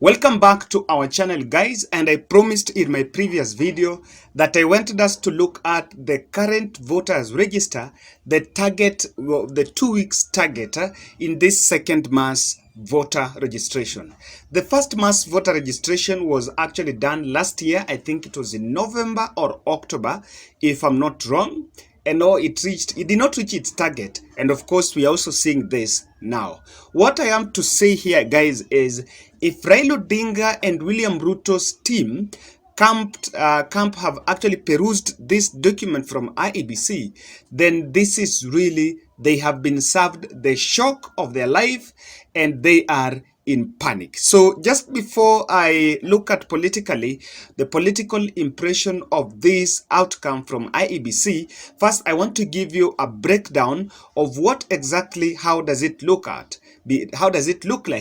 Welcome back to our channel, guys, and I promised in my previous video that I wanted us to look at the current voters register, the target, the 2 weeks target in this second mass voter registration. The first mass voter registration was actually done last year. I think it was in November or October, if I'm not wrong. And no, it did not reach its target. And of course, we are also seeing this now. What I am to say here, guys, is if Raila Odinga and William Ruto's team camp have actually perused this document from IEBC, then this is really, they have been served the shock of their life and they are in panic. So just before I look at politically, the political impression of this outcome from IEBC, first I want to give you a breakdown of what exactly, how does it look like,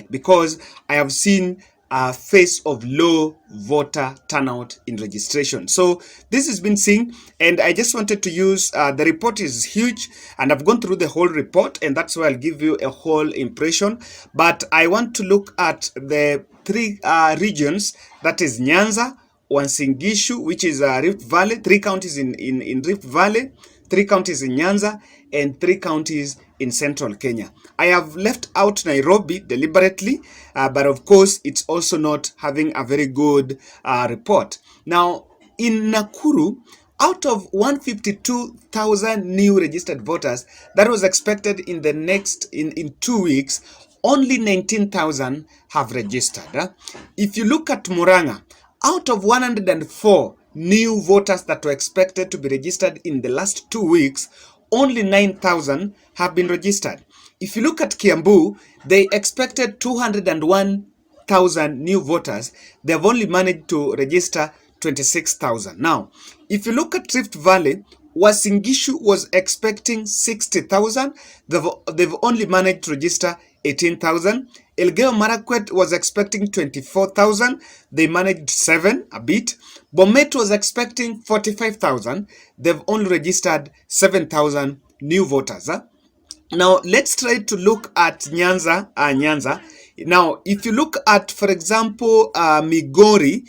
because I have seen a phase of low voter turnout in registration. So this has been seen, and I just wanted to use, the report is huge, and I've gone through the whole report, and that's why I'll give you a whole impression. But I want to look at the three regions, that is Nyanza, Uasin Gishu, which is Rift Valley, 3 counties in Rift Valley, 3 counties in Nyanza, and 3 counties in central Kenya. I have left out Nairobi deliberately, but of course it's also not having a very good report. Now in Nakuru, out of 152,000 new registered voters that was expected in the next in 2 weeks, only 19,000 have registered. If you look at Murang'a, out of 104 new voters that were expected to be registered in the last 2 weeks, only 9,000 have been registered. If you look at Kiambu, they expected 201,000 new voters. They have only managed to register 26,000. Now, if you look at Rift Valley, Uasin Gishu was expecting 60,000. They've only managed to register 18,000. Elgeyo Marakwet was expecting 24,000. They managed 7, a bit. Bomet was expecting 45,000. They've only registered 7,000 new voters. Now, let's try to look at Nyanza. Now, if you look at, for example, Migori,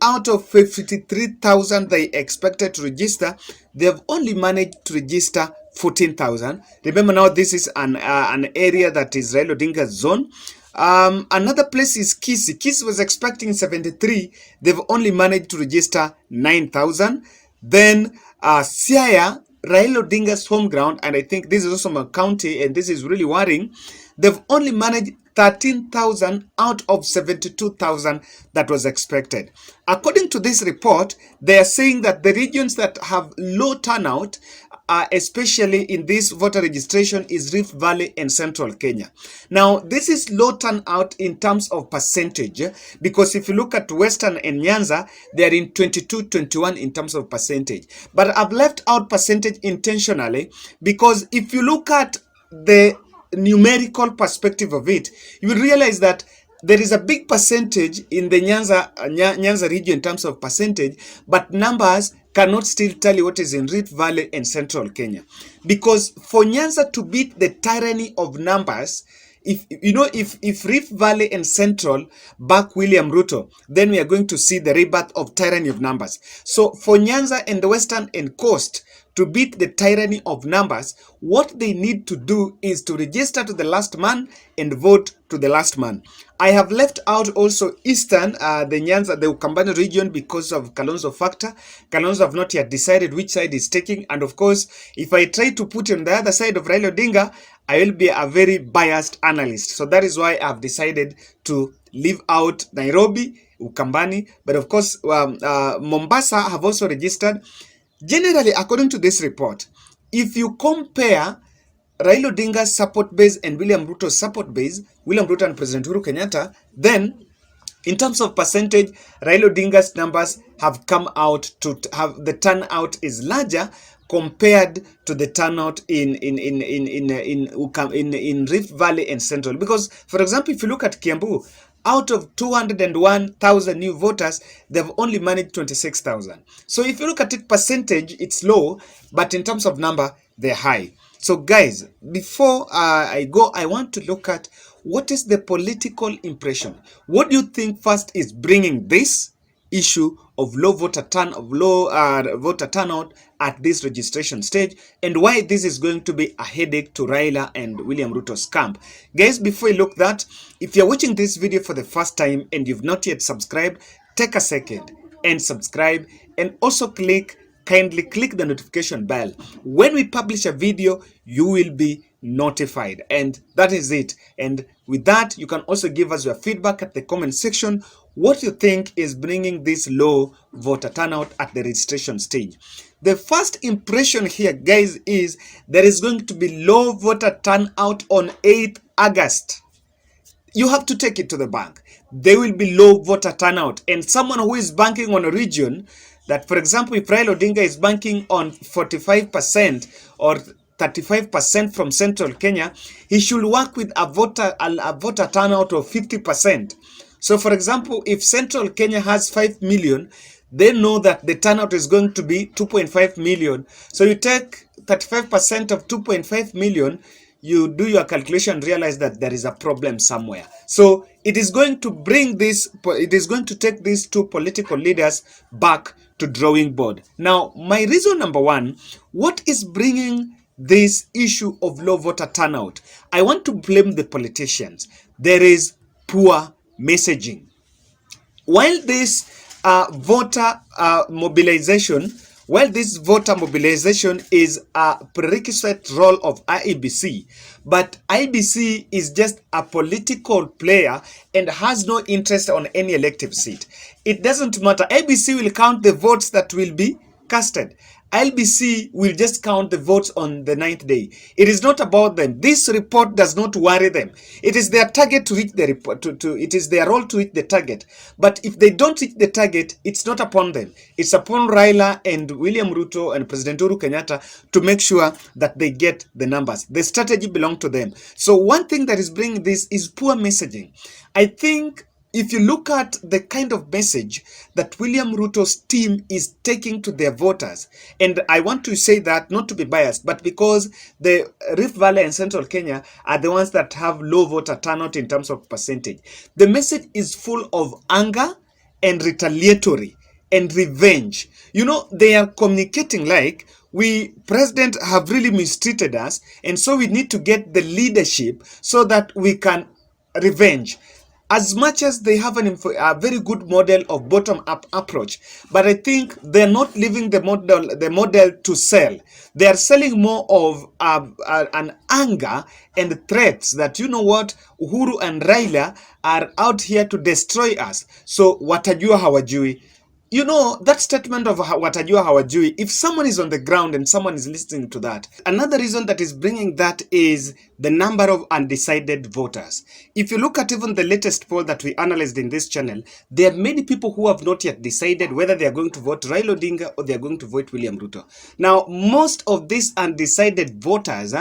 out of 53,000 they expected to register, they've only managed to register 14,000. Remember now, this is an area that is Raila Odinga's zone. Another place is Kisii. Kisii was expecting 73. They've only managed to register 9,000. Then Siaya, Raila Odinga's home ground, and I think this is also my county, and this is really worrying. They've only managed 13,000 out of 72,000 that was expected. According to this report, they are saying that the regions that have low turnout, especially in this voter registration, is Rift Valley and Central Kenya. Now, this is low turnout in terms of percentage, because if you look at Western and Nyanza, they are in 22-21 in terms of percentage. But I've left out percentage intentionally, because if you look at the numerical perspective of it, you will realize that there is a big percentage in the Nyanza region in terms of percentage, but numbers cannot still tell you what is in Rift Valley and Central Kenya. Because for Nyanza to beat the tyranny of numbers, if Rift Valley and Central back William Ruto, then we are going to see the rebirth of tyranny of numbers. So for Nyanza and the Western and Coast to beat the tyranny of numbers, what they need to do is to register to the last man and vote to the last man. I have left out also Eastern, the Nyanza, the Ukambani region, because of Kalonzo factor. Kalonzo have not yet decided which side he's taking. And of course, if I try to put on the other side of Raila Odinga, I will be a very biased analyst. So that is why I've decided to leave out Nairobi, Ukambani. But of course, Mombasa have also registered. Generally, according to this report, if you compare Raila Odinga's support base and William Ruto's support base, William Ruto and President Uhuru Kenyatta, then in terms of percentage, Raila Odinga's numbers have come out to have the turnout is larger compared to the turnout in Rift Valley and Central. Because, for example, if you look at Kiambu, out of 201,000 new voters, they've only managed 26,000. So if you look at it percentage, it's low, but in terms of number, they're high. So guys, before I go, I want to look at what is the political impression? What do you think first is bringing this issue of voter turnout at this registration stage, and why this is going to be a headache to Raila and William Ruto's camp? Guys, before you look that, if you're watching this video for the first time and you've not yet subscribed, take a second and subscribe, and also kindly click the notification bell. When we publish a video, you will be notified, and that is it. And with that, you can also give us your feedback at the comment section, what you think is bringing this low voter turnout at the registration stage. The first impression here, guys, is there is going to be low voter turnout on 8th August. You have to take it to the bank. There will be low voter turnout, and someone who is banking on a region that, for example, if Raila Odinga is banking on 45% or 35% from central Kenya, he should work with a voter turnout of 50%. So, for example, if central Kenya has 5 million, they know that the turnout is going to be 2.5 million. So you take 35% of 2.5 million, you do your calculation, realize that there is a problem somewhere. So it is going to bring this, it is going to take these two political leaders back to drawing board. Now, my reason number one, what is bringing this issue of low voter turnout? I want to blame the politicians. There is poor messaging. While this voter mobilization is a prerequisite role of IEBC, but IEBC is just a political player and has no interest on any elective seat. It doesn't matter. IEBC will count the votes that will be casted. IEBC will just count the votes on the 9th day. It is not about them. This report does not worry them. It is their target to reach the report. It is their role to reach the target. But if they don't reach the target, it's not upon them. It's upon Raila and William Ruto and President Uhuru Kenyatta to make sure that they get the numbers. The strategy belongs to them. So one thing that is bringing this is poor messaging. I think if you look at the kind of message that William Ruto's team is taking to their voters, and I want to say that not to be biased, but because the Rift Valley and Central Kenya are the ones that have low voter turnout in terms of percentage, the message is full of anger and retaliatory and revenge. You know, they are communicating like, we president have really mistreated us, and so we need to get the leadership so that we can revenge. As much as they have a very good model of bottom-up approach, but I think they're not leaving the model to sell. They are selling more of an anger and threats that, you know what, Uhuru and Raila are out here to destroy us. So watajua hawajui. You know, that statement of watajua hawajui, if someone is on the ground and someone is listening to that, another reason that is bringing that is the number of undecided voters. If you look at even the latest poll that we analyzed in this channel, there are many people who have not yet decided whether they are going to vote Raila Odinga or they are going to vote William Ruto. Now, most of these undecided voters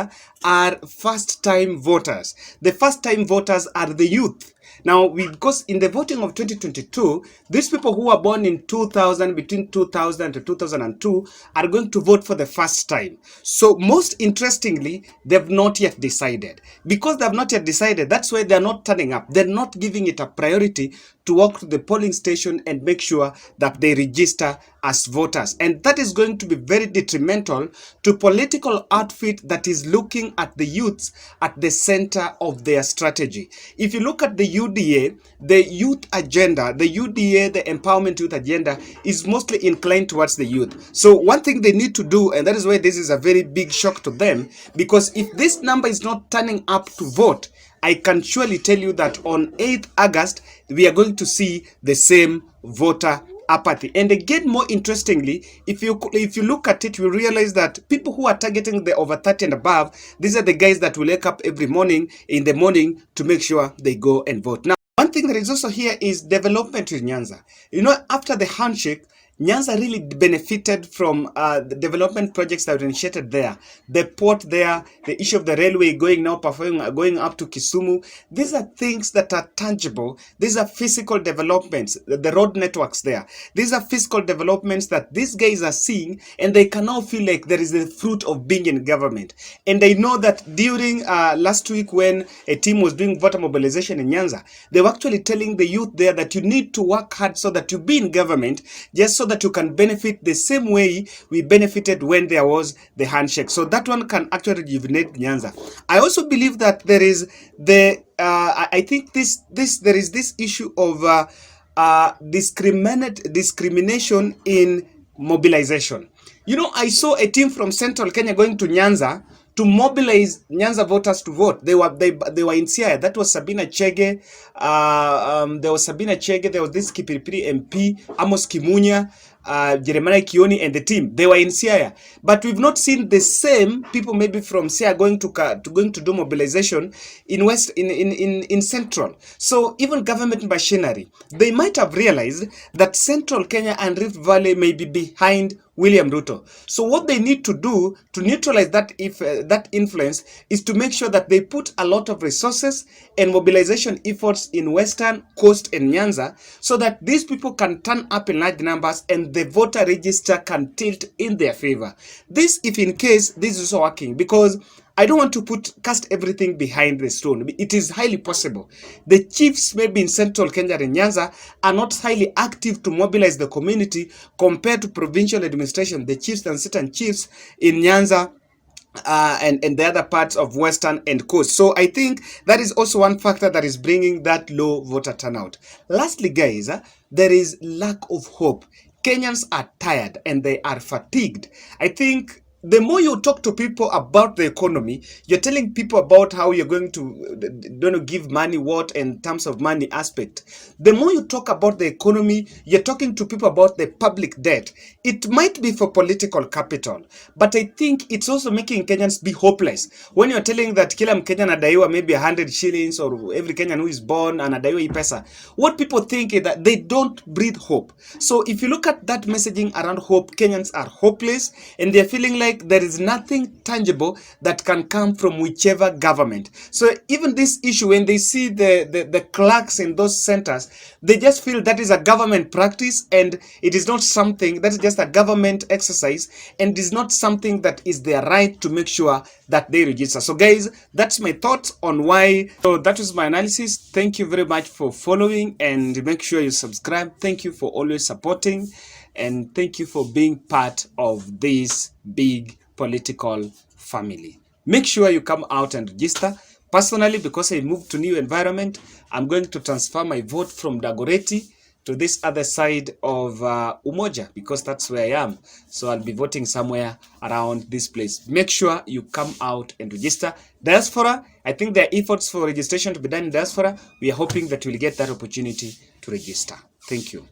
are first-time voters. The first-time voters are the youth. Now, because in the voting of 2022, these people who were born in 2000, between 2000 to 2002, are going to vote for the first time. So, most interestingly, they've not yet decided. Because they have not yet decided, that's why they're not turning up. They're not giving it a priority to walk to the polling station and make sure that they register as voters. And that is going to be very detrimental to political outfit that is looking at the youths at the center of their strategy. If you look at the UDA, the youth agenda, the UDA, the empowerment youth agenda, is mostly inclined towards the youth. So one thing they need to do, and that is why this is a very big shock to them, because if this number is not turning up to vote, I can surely tell you that on 8th August, we are going to see the same voter apathy. And again, more interestingly, if you look at it, you realize that people who are targeting the over 30 and above, these are the guys that will wake up every morning in the morning to make sure they go and vote. Now, one thing that is also here is development in Nyanza. You know, after the handshake, Nyanza really benefited from the development projects that were initiated there. The port there, the issue of the railway going up to Kisumu. These are things that are tangible. These are physical developments, the road networks there. These are physical developments that these guys are seeing, and they can now feel like there is the fruit of being in government. And they know that during last week when a team was doing voter mobilization in Nyanza, they were actually telling the youth there that you need to work hard so that you be in government, just so that you can benefit the same way we benefited when there was the handshake. So that one can actually rejuvenate Nyanza. I also believe that there is the I think there is this issue of discrimination in mobilization. You know, I saw a team from Central Kenya going to Nyanza to mobilize Nyanza voters to vote. They were in Siaya. That was Sabina Chege. There was Sabina Chege. There was this Kipiripiri MP, Amos Kimunya, Jeremiah Kioni, and the team. They were in Siaya, but we've not seen the same people maybe from Siaya going to do mobilization in Central. So even government machinery, they might have realized that Central Kenya and Rift Valley may be behind William Ruto. So what they need to do to neutralize that that influence is to make sure that they put a lot of resources and mobilization efforts in Western Coast and Nyanza, so that these people can turn up in large numbers and the voter register can tilt in their favor. This, if in case this is also working, because I don't want to cast everything behind the stone. It is highly possible. The chiefs maybe in Central Kenya and Nyanza are not highly active to mobilize the community compared to provincial administration, the chiefs and certain chiefs in Nyanza and the other parts of Western and Coast. So I think that is also one factor that is bringing that low voter turnout. Lastly, guys, there is lack of hope. Kenyans are tired and they are fatigued. I think the more you talk to people about the economy, you're telling people about how you're going to give money what in terms of money aspect. The more you talk about the economy, you're talking to people about the public debt. It might be for political capital, but I think it's also making Kenyans be hopeless. When you're telling that kila Mkenya anadaiwa maybe 100 shillings, or every Kenyan who is born anadaiwa hii pesa, what people think is that they don't breathe hope. So if you look at that messaging around hope, Kenyans are hopeless and they're feeling like there is nothing tangible that can come from whichever government. So even this issue, when they see the clerks in those centers, they just feel that is a government practice and it is not something that is just a government exercise, and is not something that is their right to make sure that they register. So guys, that's my thoughts on why. So that was my analysis. Thank you very much for following, and make sure you subscribe. Thank you for always supporting, and thank you for being part of this big political family. Make sure you come out and register. Personally, because I moved to new environment, I'm going to transfer my vote from Dagoretti to this other side of Umoja, because that's where I am. So I'll be voting somewhere around this place. Make sure you come out and register. Diaspora, I think there are efforts for registration to be done in diaspora. We are hoping that we'll get that opportunity to register. Thank you.